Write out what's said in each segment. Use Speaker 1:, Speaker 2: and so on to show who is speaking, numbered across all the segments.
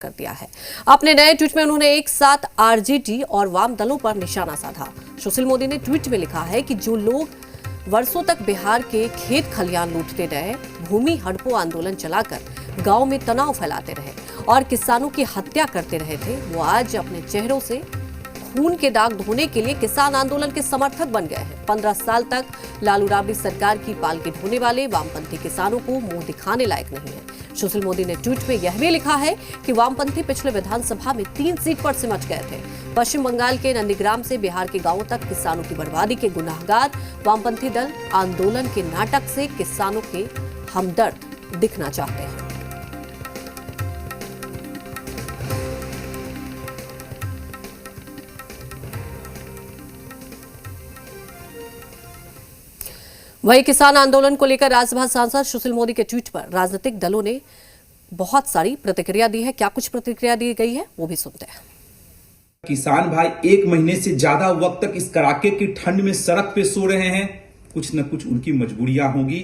Speaker 1: कर दिया है। अपने नए ट्वीट में उन्होंने एक साथ आरजेडी और वाम दलों पर निशाना साधा। सुशील मोदी ने ट्वीट में लिखा है कि जो लोग वर्षों तक बिहार के खेत खलियान लूटते रहे, भूमि हड़पो आंदोलन चलाकर गांव में तनाव फैलाते रहे और किसानों की हत्या करते रहे थे, वो आज अपने चेहरों से खून के दाग धोने के लिए किसान आंदोलन के समर्थक बन गए हैं। 15 साल तक लालू राबड़ी सरकार की पालकी ढोने वाले वामपंथी किसानों को मुंह दिखाने लायक नहीं है। सुशील मोदी ने ट्वीट में यह भी लिखा है कि वामपंथी पिछले विधानसभा में 3 सीट पर सिमट गए थे। पश्चिम बंगाल के नंदीग्राम से बिहार के गांवों तक किसानों की बर्बादी के गुनाहगार वामपंथी दल आंदोलन के नाटक से किसानों के हमदर्द दिखना चाहते हैं। वहीं किसान आंदोलन को लेकर राज्यसभा सांसद सुशील मोदी के ट्वीट पर राजनीतिक दलों ने बहुत सारी प्रतिक्रिया दी है। क्या कुछ प्रतिक्रिया दी गई है वो भी सुनते हैं।
Speaker 2: किसान भाई 1 महीने से ज्यादा वक्त तक इस कड़ाके की ठंड में सड़क पे सो रहे हैं। कुछ न कुछ उनकी मजबूरियां होंगी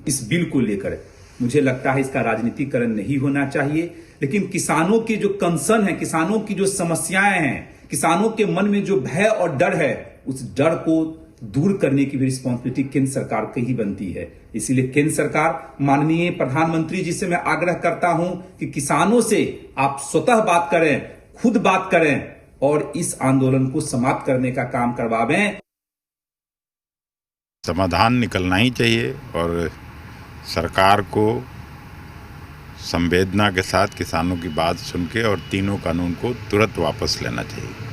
Speaker 2: इस बिल को लेकर। मुझे लगता है इसका राजनीतिकरण नहीं होना चाहिए, लेकिन किसानों की जो कंसर्न है, किसानों की जो समस्याएं हैं, किसानों के मन में जो भय और डर है, उस डर को दूर करने की भी रिस्पॉन्सिबिलिटी केंद्र सरकार की ही बनती है। इसीलिए केंद्र सरकार, माननीय प्रधानमंत्री जी से मैं आग्रह करता हूं कि किसानों से आप स्वतः बात करें, खुद बात करें और इस आंदोलन को समाप्त करने का काम करवावें।
Speaker 3: समाधान निकलना ही चाहिए और सरकार को संवेदना के साथ किसानों की बात सुन के और तीनों कानून को तुरंत वापस लेना चाहिए।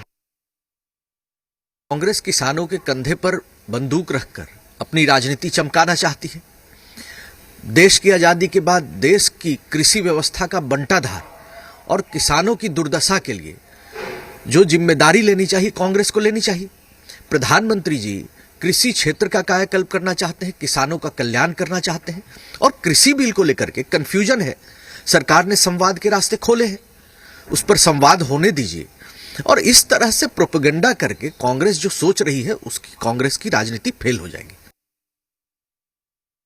Speaker 4: कांग्रेस किसानों के कंधे पर बंदूक रखकर अपनी राजनीति चमकाना चाहती है। देश की आजादी के बाद देश की कृषि व्यवस्था का बंटाधार और किसानों की दुर्दशा के लिए जो जिम्मेदारी लेनी चाहिए, कांग्रेस को लेनी चाहिए। प्रधानमंत्री जी कृषि क्षेत्र का कायाकल्प करना चाहते हैं, किसानों का कल्याण करना चाहते हैं और कृषि बिल को लेकर के कंफ्यूजन है। सरकार ने संवाद के रास्ते खोले हैं, उस पर संवाद होने दीजिए। और इस तरह से प्रोपेगेंडा करके कांग्रेस जो सोच रही है, उसकी कांग्रेस की राजनीति फेल हो जाएगी।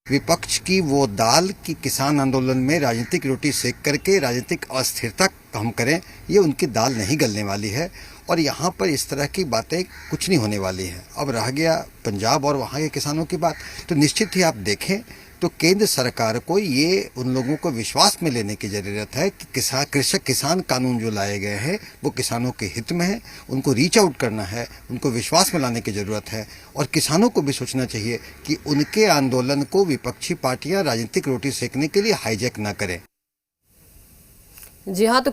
Speaker 5: विपक्ष की वो दाल कि किसान आंदोलन में राजनीतिक रोटी सेक करके राजनीतिक अस्थिरता कम करें, ये उनकी दाल नहीं गलने वाली है और यहाँ पर इस तरह की बातें कुछ नहीं होने वाली है। अब रह गया पंजाब और वहाँ के किसानों की बात, तो निश्चित ही आप देखें तो केंद्र सरकार को ये उन लोगों को विश्वास में लेने की ज़रूरत है कि किसान कानून जो लाए गए हैं वो किसानों के हित में है। उनको रीच आउट करना है, उनको विश्वास में लाने की ज़रूरत है और किसानों को भी सोचना चाहिए कि उनके आंदोलन को विपक्षी पार्टियां राजनीतिक रोटी सेकने के लिए हाईजैक ना करें।
Speaker 1: जी हाँ, तो